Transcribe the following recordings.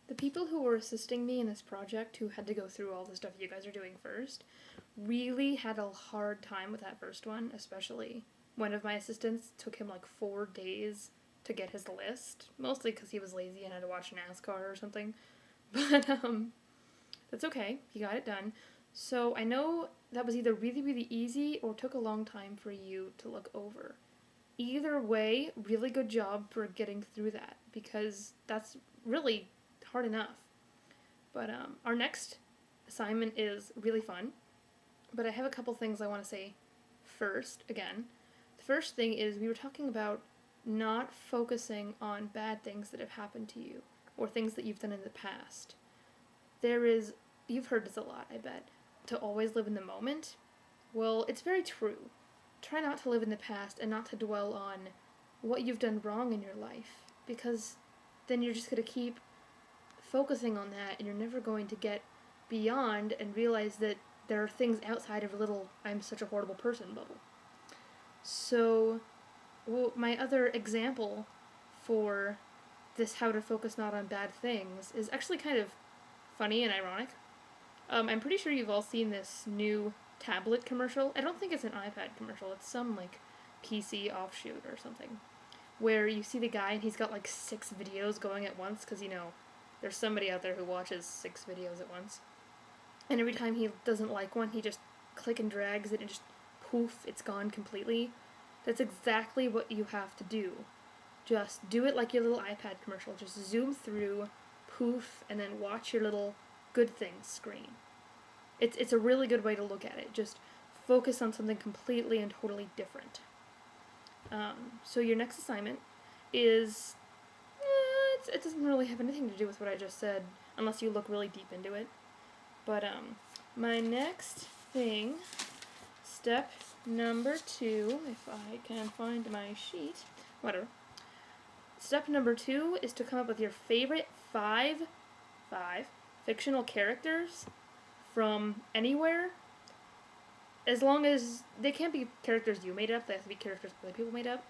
The people who were assisting me in this project, who had to go through all the stuff you guys are doing first, really had a hard time with that first one, especially. One of my assistants took him like 4 days to get his list, mostly because he was lazy and had to watch NASCAR or something. But, that's okay. He got it done. So I know that was either really, really easy or took a long time for you to look over. Either way, really good job for getting through that, because that's really hard enough. But our next assignment is really fun. But I have a couple things I want to say first again. The first thing is we were talking about not focusing on bad things that have happened to you or things that you've done in the past. You've heard this a lot, I bet, to always live in the moment. Well, it's very true. Try not to live in the past and not to dwell on what you've done wrong in your life, because then you're just going to keep focusing on that and you're never going to get beyond and realize that there are things outside of a little I'm such a horrible person bubble. So, my other example for this how to focus not on bad things is actually kind of funny and ironic. I'm pretty sure you've all seen this new tablet commercial. I don't think it's an iPad commercial. It's some like PC offshoot or something, where you see the guy and he's got like 6 videos going at once because there's somebody out there who watches 6 videos at once, and every time he doesn't like one, he just click and drags it and just poof, it's gone completely. That's exactly what you have to do. Just do it like your little iPad commercial. Just zoom through, poof, and then watch your little good things screen. It's a really good way to look at it. Just focus on something completely and totally different. So your next assignment is, it doesn't really have anything to do with what I just said, unless you look really deep into it. But my next thing, step number 2, if I can find my sheet, whatever. Step number 2 is to come up with your favorite five fictional characters from anywhere, as long as they can't be characters you made up, they have to be characters other people made up.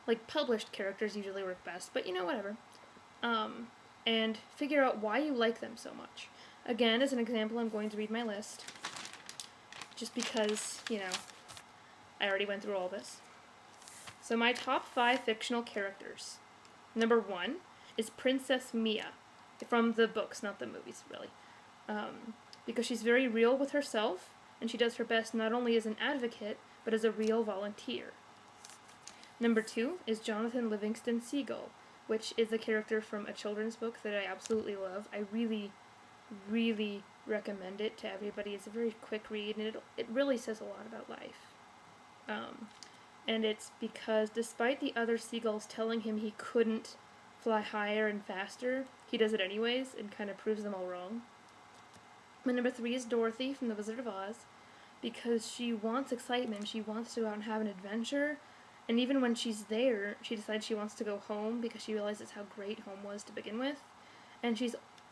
Like, published characters usually work best, but whatever. And figure out why you like them so much. Again, as an example, I'm going to read my list, just because, I already went through all this. So my top 5 fictional characters. Number 1 is Princess Mia, from the books, not the movies, really. Because she's very real with herself, and she does her best not only as an advocate, but as a real volunteer. Number 2 is Jonathan Livingston Seagull, which is a character from a children's book that I absolutely love. I really, really recommend it to everybody. It's a very quick read, and it really says a lot about life. And it's because despite the other seagulls telling him he couldn't fly higher and faster, he does it anyways and kind of proves them all wrong. My number 3 is Dorothy from The Wizard of Oz, because she wants excitement, she wants to go out and have an adventure, and even when she's there, she decides she wants to go home because she realizes how great home was to begin with. And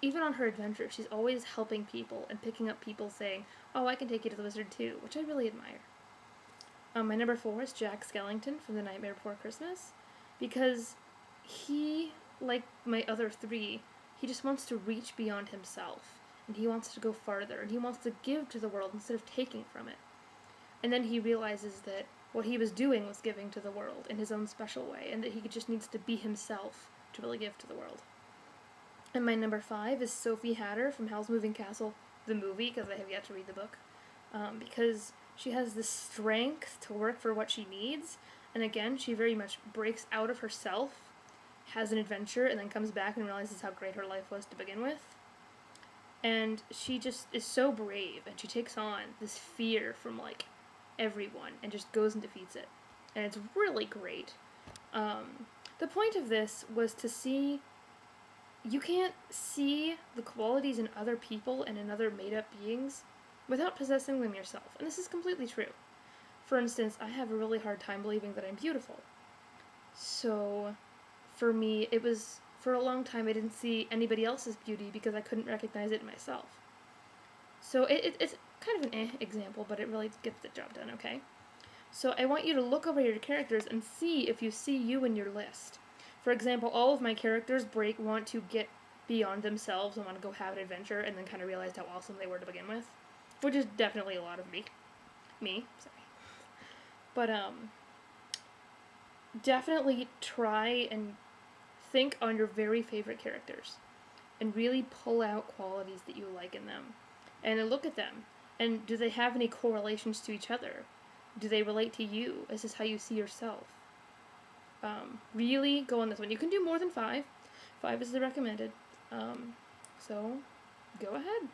even on her adventure, she's always helping people and picking up people saying, oh, I can take you to the wizard too, which I really admire. My number 4 is Jack Skellington from The Nightmare Before Christmas, because he, like my other 3, he just wants to reach beyond himself, and he wants to go farther, and he wants to give to the world instead of taking from it. And then he realizes that what he was doing was giving to the world in his own special way, and that he just needs to be himself to really give to the world. And my number 5 is Sophie Hatter from Howl's Moving Castle, the movie, because I have yet to read the book, because she has the strength to work for what she needs, and again, she very much breaks out of herself, has an adventure, and then comes back and realizes how great her life was to begin with. And she just is so brave, and she takes on this fear from, everyone, and just goes and defeats it. And it's really great. The point of this was to see, you can't see the qualities in other people and in other made-up beings without possessing them yourself. And this is completely true. For instance, I have a really hard time believing that I'm beautiful. So, for me, for a long time, I didn't see anybody else's beauty because I couldn't recognize it in myself. So it's kind of an example, but it really gets the job done, okay? So I want you to look over your characters and see if you see you in your list. For example, all of my characters want to get beyond themselves and want to go have an adventure, and then kind of realized how awesome they were to begin with, which is definitely a lot of me. Sorry. But definitely try and think on your very favorite characters and really pull out qualities that you like in them and then look at them, and do they have any correlations to each other? Do they relate to you? Is this how you see yourself? Really go on this one. You can do more than 5. 5 is the recommended. So go ahead.